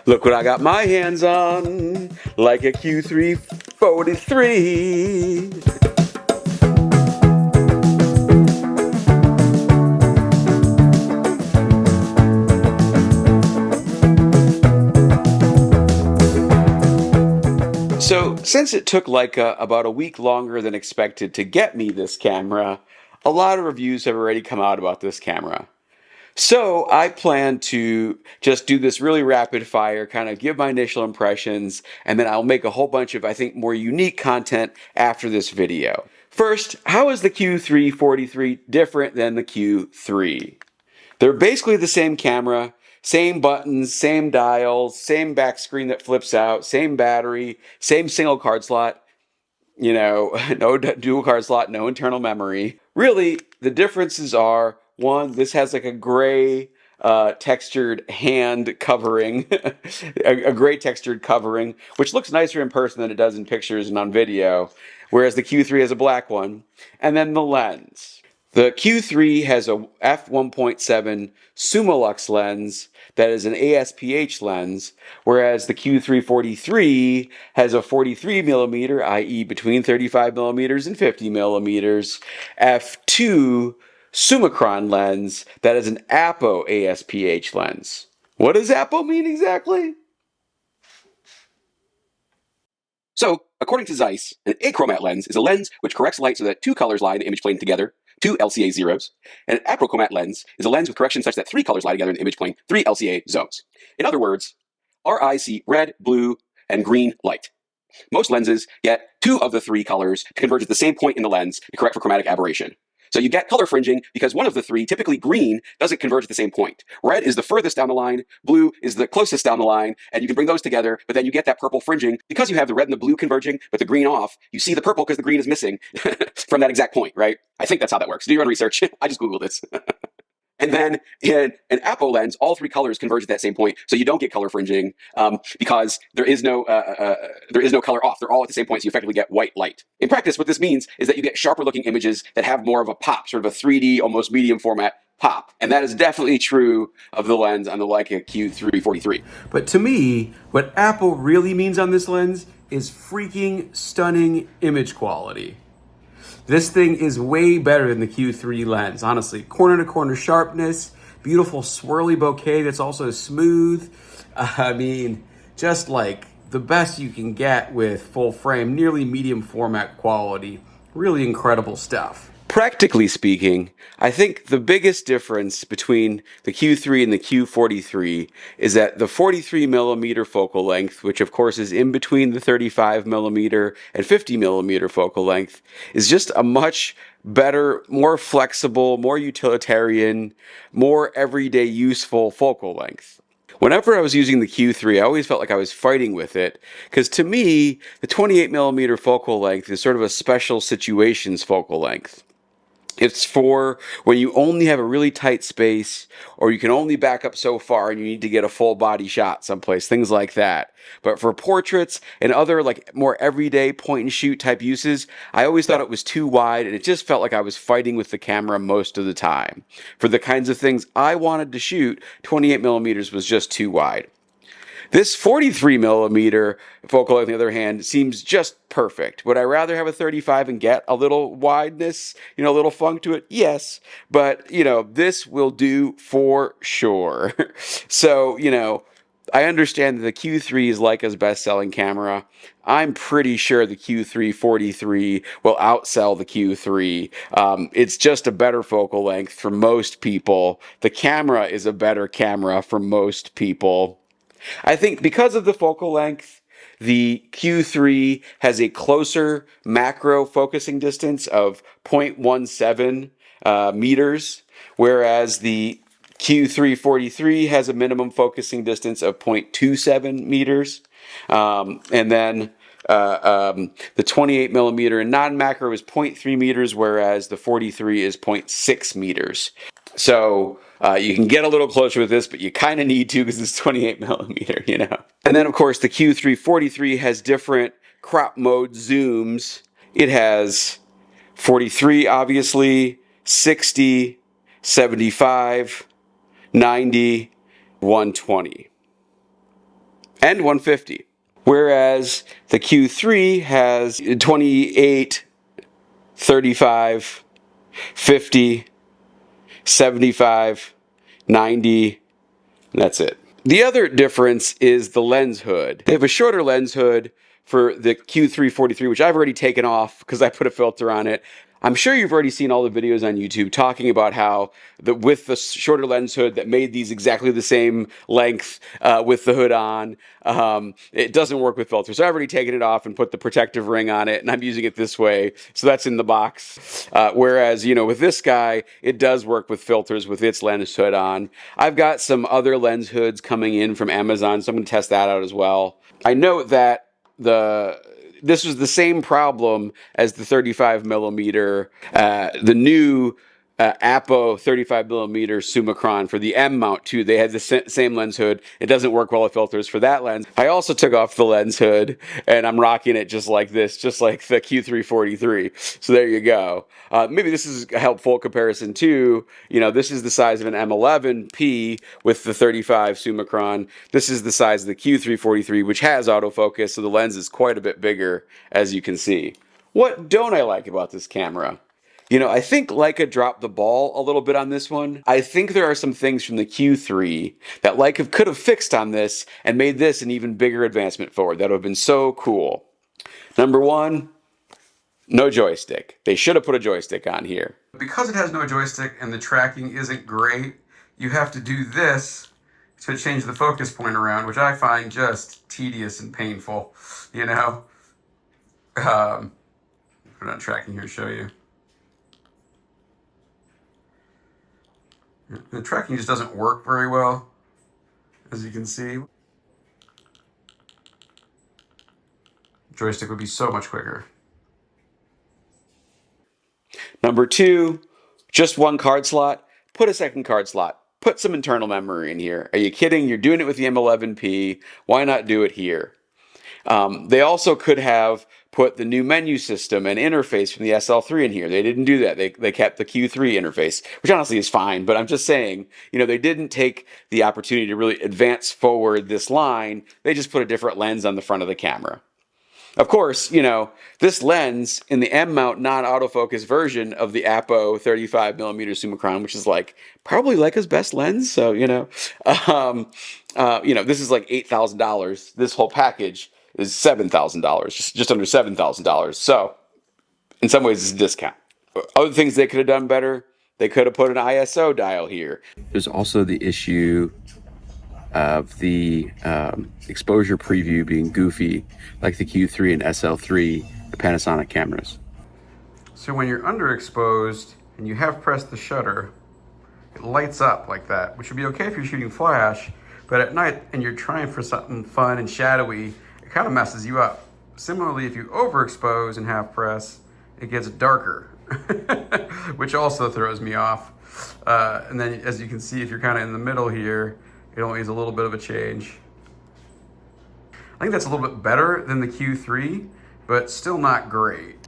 Look what I got my hands on, Leica Q3 43. So, since it took Leica about a week longer than expected to get me this camera, a lot of reviews have already come out about this camera. So I plan to just do this really rapid fire, kind of give my initial impressions, and then I'll make a whole bunch of, I think, more unique content after this video. First, how is the Q3 different than the Q3? They're basically the same camera, same buttons, same dials, same back screen that flips out, same battery, same single card slot. You know, no dual card slot, no internal memory. Really, the differences are, one, this has like a gray textured hand covering, a gray textured covering, which looks nicer in person than it does in pictures and on video, whereas the Q3 has a black one. And then the lens. The Q3 has a f1.7 Summilux lens that is an ASPH lens, whereas the Q3 has a 43mm, i.e. between 35mm and 50mm, f2 Summicron lens that is an Apo ASPH lens. What does Apo mean exactly? So, according to Zeiss, an achromat lens is a lens which corrects light so that two colors lie in the image plane together, 2 LCA zeros, and an aprochromat lens is a lens with correction such that 3 colors lie together in the image plane, 3 LCA zones. In other words, our eyes see red, blue, and green light. Most lenses get 2 of the 3 colors to converge at the same point in the lens to correct for chromatic aberration. So you get color fringing because one of the 3, typically green, doesn't converge at the same point. Red is the furthest down the line, blue is the closest down the line, and you can bring those together, but then you get that purple fringing. Because you have the red and the blue converging, but the green off, you see the purple because the green is missing from that exact point, right? I think that's how that works. Do your own research. I just Googled this. And then in an Apo lens, all 3 colors converge at that same point, so you don't get color fringing because there is no color off. They're all at the same point, so you effectively get white light. In practice, what this means is that you get sharper looking images that have more of a pop, sort of a 3D, almost medium format pop. And that is definitely true of the lens on the Leica Q3 But to me, what Apo really means on this lens is freaking stunning image quality. This thing is way better than the Q3 lens, honestly. Corner to corner sharpness, beautiful swirly bokeh that's also smooth. I mean, just like the best you can get with full frame, nearly medium format quality. Really incredible stuff. Practically speaking, I think the biggest difference between the Q3 and the Q43 is that the 43mm focal length, which of course is in between the 35mm and 50mm focal length, is just a much better, more flexible, more utilitarian, more everyday useful focal length. Whenever I was using the Q3, I always felt like I was fighting with it, because to me, the 28mm focal length is sort of a special situations focal length. It's for when you only have a really tight space, or you can only back up so far and you need to get a full body shot someplace, things like that. But for portraits and other like more everyday point and shoot type uses, I always thought it was too wide, and it just felt like I was fighting with the camera most of the time. For the kinds of things I wanted to shoot, 28mm was just too wide. This 43mm focal, on the other hand, seems just perfect. Would I rather have a 35 and get a little wideness, a little funk to it? Yes, but, this will do for sure. So, I understand that the Q3 is Leica's best-selling camera. I'm pretty sure the Q3 will outsell the Q3. It's just a better focal length for most people. The camera is a better camera for most people. I think because of the focal length, the Q3 has a closer macro focusing distance of 0.17 meters, whereas the Q3 has a minimum focusing distance of 0.27 meters. And then the 28mm in non-macro is 0.3 meters, whereas the 43 is 0.6 meters. So you can get a little closer with this, but you kind of need to because it's 28mm, And then, of course, the Q3 has different crop mode zooms. It has 43, obviously, 60, 75, 90, 120. and 150. Whereas the Q3 has 28, 35, 50, 75, 90, and that's it. The other difference is the lens hood. They have a shorter lens hood for the Q3 which I've already taken off because I put a filter on it. I'm sure you've already seen all the videos on YouTube talking about how with the shorter lens hood that made these exactly the same length with the hood on, it doesn't work with filters. So I've already taken it off and put the protective ring on it, and I'm using it this way. So that's in the box. Whereas, with this guy, it does work with filters with its lens hood on. I've got some other lens hoods coming in from Amazon, so I'm going to test that out as well. I note that this was the same problem as the 35mm, the new Apo 35mm Summicron for the M mount too. They had the same lens hood. It doesn't work well with filters for that lens. I also took off the lens hood and I'm rocking it just like this, just like the Q3 So there you go. Maybe this is a helpful comparison too. This is the size of an M11P with the 35 Summicron. This is the size of the Q3 which has autofocus, so the lens is quite a bit bigger, as you can see. What don't I like about this camera? I think Leica dropped the ball a little bit on this one. I think there are some things from the Q3 that Leica could have fixed on this and made this an even bigger advancement forward. That would have been so cool. Number one, no joystick. They should have put a joystick on here. Because it has no joystick and the tracking isn't great, you have to do this to change the focus point around, which I find just tedious and painful, Put on tracking here to show you. The tracking just doesn't work very well, as you can see. Joystick would be so much quicker. Number two, just one card slot. Put a second card slot. Put some internal memory in here. Are you kidding? You're doing it with the M11P. Why not do it here? They also could have put the new menu system and interface from the SL3 in here. They didn't do that. They kept the Q3 interface, which honestly is fine, but I'm just saying, they didn't take the opportunity to really advance forward this line. They just put a different lens on the front of the camera. Of course, this lens in the M-mount non-autofocus version of the Apo 35mm Summicron, which is probably Leica's best lens. So, this is like $8,000. This whole package is $7,000, just under $7,000. So, in some ways, it's a discount. Other things they could have done better, they could have put an ISO dial here. There's also the issue of the exposure preview being goofy, like the Q3 and SL3, the Panasonic cameras. So when you're underexposed and you have pressed the shutter, it lights up like that, which would be okay if you're shooting flash, but at night and you're trying for something fun and shadowy, it kind of messes you up. Similarly, if you overexpose and half press, it gets darker, which also throws me off. And then as you can see, if you're kind of in the middle here, it only is a little bit of a change. I think that's a little bit better than the Q3, but still not great.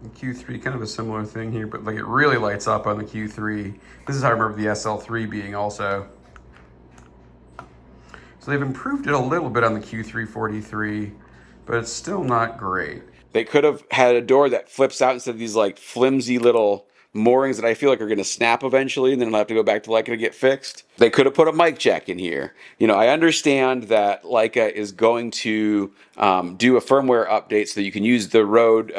The Q3, kind of a similar thing here, but it really lights up on the Q3. This is how I remember the SL3 being also. So they've improved it a little bit on the Q3, but it's still not great. They could have had a door that flips out instead of these flimsy little moorings that I feel like are going to snap eventually, and then I'll have to go back to Leica to get fixed. They could have put a mic jack in here. I understand that Leica is going to do a firmware update so that you can use the Rode,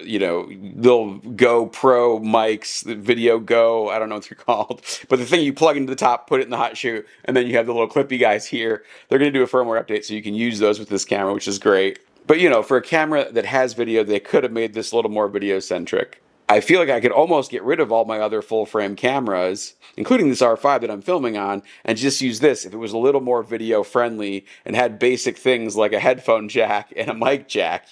little Go Pro mics, the Video Go, I don't know what they're called, but the thing you plug into the top, put it in the hot shoe, and then you have the little clippy guys here. They're going to do a firmware update so you can use those with this camera, which is great. But for a camera that has video, they could have made this a little more video-centric. I feel like I could almost get rid of all my other full frame cameras, including this R5 that I'm filming on, and just use this if it was a little more video friendly and had basic things like a headphone jack and a mic jack,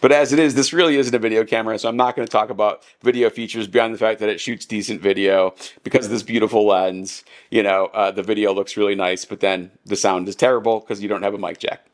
But as it is, this really isn't a video camera, so I'm not going to talk about video features beyond the fact that it shoots decent video because of this beautiful lens. The video looks really nice, but then the sound is terrible because you don't have a mic jack.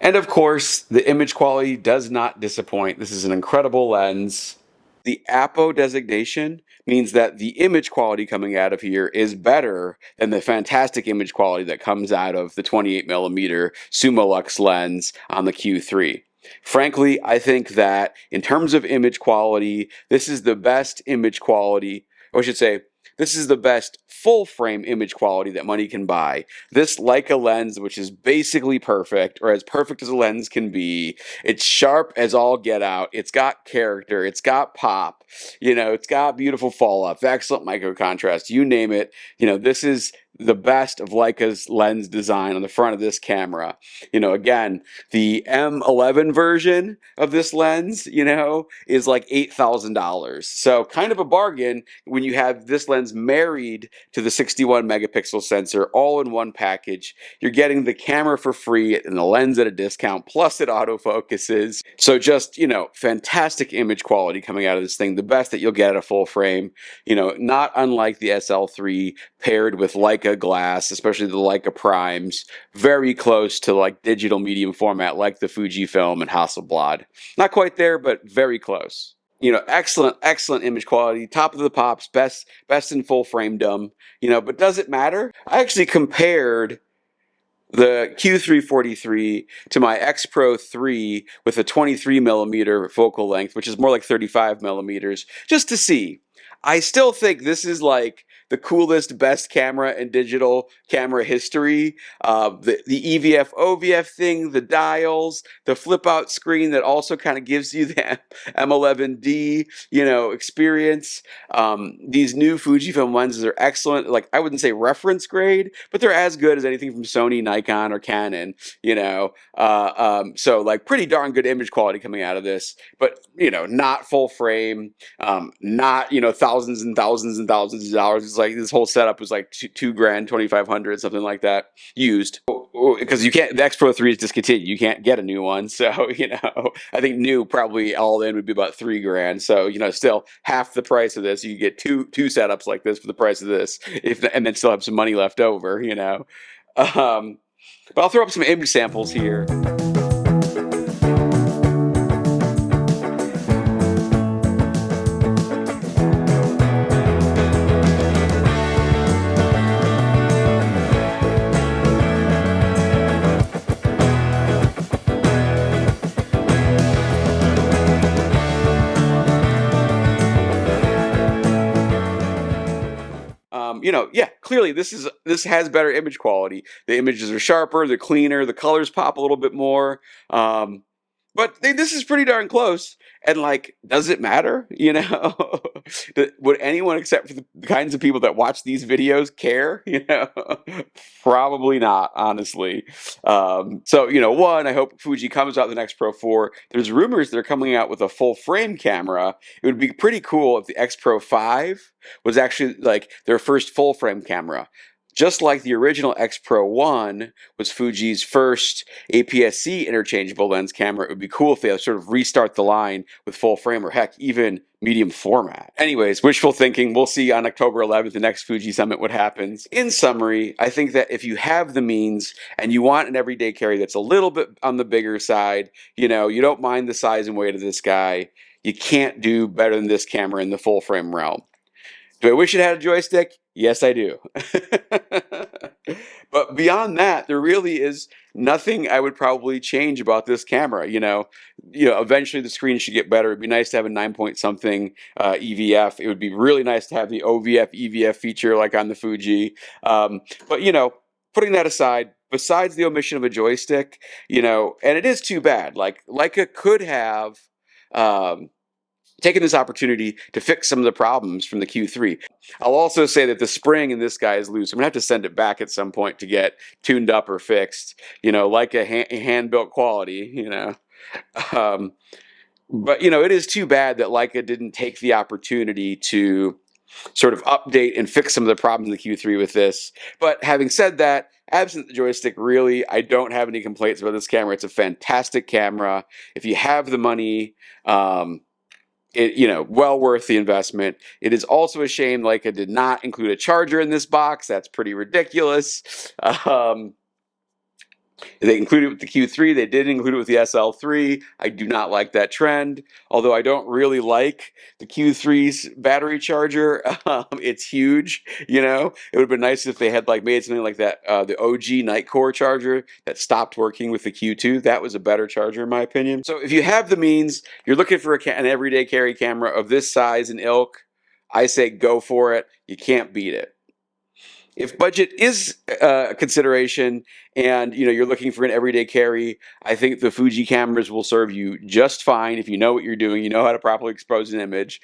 And of course, the image quality does not disappoint. This is an incredible lens. The Apo designation means that the image quality coming out of here is better than the fantastic image quality that comes out of the 28mm Summilux lens on the Q3. Frankly, I think that in terms of image quality, this is the best image quality, or I should say, this is the best full frame image quality that money can buy. This Leica lens, which is basically perfect, or as perfect as a lens can be, it's sharp as all get out, it's got character, it's got pop, it's got beautiful fall off, excellent micro contrast, you name it. This is the best of Leica's lens design on the front of this camera. Again, the M11 version of this lens, is like $8,000. So kind of a bargain when you have this lens married to the 61 megapixel sensor all in one package. You're getting the camera for free and the lens at a discount, plus it autofocuses. So just, fantastic image quality coming out of this thing, the best that you'll get at a full frame, not unlike the SL3 paired with Leica glass, especially the Leica primes, very close to like digital medium format like the Fujifilm and Hasselblad. Not quite there, but very close. Excellent image quality, top of the pops, best in full frame-dom, but does it matter? I actually compared the Q3 to my X Pro 3 with a 23mm focal length, which is more like 35mm, just to see. I still think this is like the coolest, best camera in digital camera history. The EVF, OVF thing, the dials, the flip out screen that also kind of gives you the M11D, experience. These new Fujifilm lenses are excellent. Like, I wouldn't say reference grade, but they're as good as anything from Sony, Nikon, or Canon, so like pretty darn good image quality coming out of this, but, not full frame, not, thousands and thousands and thousands of dollars. It's like this whole setup was like $2,000, $2,500, something like that, used. Because you can't, the X Pro 3 is discontinued. You can't get a new one. So, I think new probably all in would be about $3,000. So, still half the price of this. You get two setups like this for the price of this, and then still have some money left over, But I'll throw up some image samples here. Yeah, clearly this has better image quality. The images are sharper, they're cleaner, the colors pop a little bit more. But this is pretty darn close. And like, does it matter? Would anyone except for the kinds of people that watch these videos care? Probably not, honestly. One, I hope Fuji comes out with the next Pro 4. There's rumors they're coming out with a full frame camera. It would be pretty cool if the X Pro 5 was actually like their first full frame camera. Just like the original X Pro 1 was Fuji's first APS-C interchangeable lens camera, it would be cool if they sort of restart the line with full frame, or heck, even medium format. Anyways, wishful thinking. We'll see on October 11th, the next Fuji Summit, what happens. In summary, I think that if you have the means and you want an everyday carry that's a little bit on the bigger side, you don't mind the size and weight of this guy, you can't do better than this camera in the full frame realm. Do I wish it had a joystick? Yes, I do. But beyond that, there really is nothing I would probably change about this camera. Eventually the screen should get better. It'd be nice to have a 9 point something EVF. It would be really nice to have the OVF, EVF feature like on the Fuji. But putting that aside, besides the omission of a joystick, and it is too bad. Like Leica could have taken this opportunity to fix some of the problems from the Q3. I'll also say that the spring in this guy is loose. I'm going to have to send it back at some point to get tuned up or fixed, like a hand-built quality, But, it is too bad that Leica didn't take the opportunity to sort of update and fix some of the problems in the Q3 with this. But having said that, absent the joystick, really, I don't have any complaints about this camera. It's a fantastic camera. If you have the money, well worth the investment. It is also a shame Leica did not include a charger in this box. That's pretty ridiculous. They included it with the Q3. They did include it with the SL3. I do not like that trend, although I don't really like the Q3's battery charger. It's huge, you know. It would have been nice if they had like made something like that, the OG Nightcore charger that stopped working with the Q2. That was a better charger in my opinion. So if you have the means, you're looking for an everyday carry camera of this size and ilk, I say go for it. You can't beat it. If budget is a consideration and you're looking for an everyday carry, I think the Fuji cameras will serve you just fine if you know what you're doing, you know how to properly expose an image,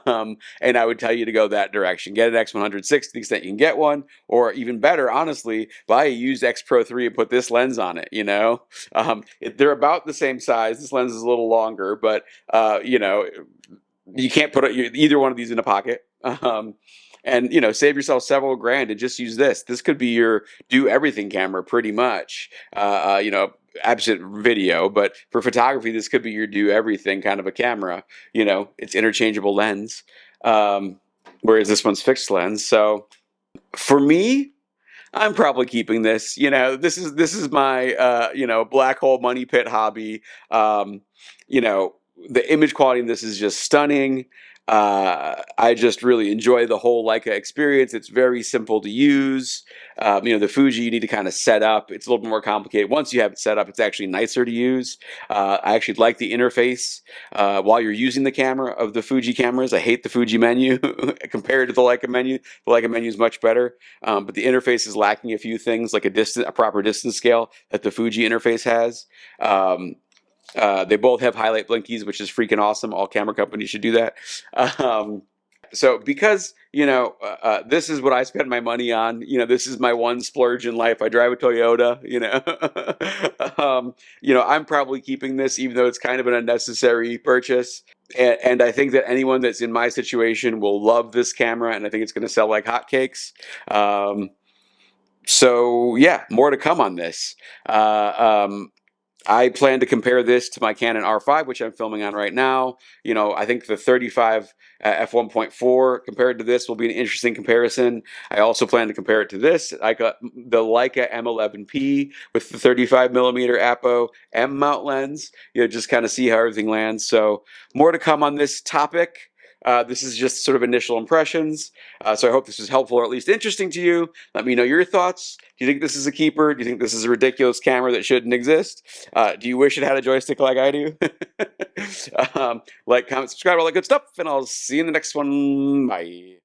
and I would tell you to go that direction. Get an X106 to the extent you can get one, or even better, honestly, buy a used X Pro 3 and put this lens on it. They're about the same size. This lens is a little longer, but you can't put either one of these in a pocket. And save yourself several grand and just use this. This could be your do everything camera pretty much. Absent video, but for photography, this could be your do everything kind of a camera. It's interchangeable lens, whereas this one's fixed lens. So for me, I'm probably keeping this. This is my black hole money pit hobby. The image quality in this is just stunning. I just really enjoy the whole Leica experience. It's very simple to use. The Fuji you need to kind of set up. It's a little bit more complicated. Once you have it set up, it's actually nicer to use. I actually like the interface while you're using the camera of the Fuji cameras. I hate the Fuji menu compared to the Leica menu. The Leica menu is much better, but the interface is lacking a few things, like a proper distance scale that the Fuji interface has. They both have highlight blinkies, which is freaking awesome. All camera companies should do that. So because, this is what I spend my money on, this is my one splurge in life. I drive a Toyota, I'm probably keeping this, even though it's kind of an unnecessary purchase. And I think that anyone that's in my situation will love this camera, and I think it's going to sell like hotcakes. So yeah, more to come on this. I plan to compare this to my Canon R5, which I'm filming on right now. I think the 35 f1.4 compared to this will be an interesting comparison. I also plan to compare it to this. I got the Leica M11P with the 35mm Apo M mount lens. Just kind of see how everything lands. So more to come on this topic. This is just sort of initial impressions. So I hope this is helpful or at least interesting to you. Let me know your thoughts. Do you think this is a keeper? Do you think this is a ridiculous camera that shouldn't exist? Do you wish it had a joystick like I do? Like, comment, subscribe, all that good stuff, and I'll see you in the next one. Bye.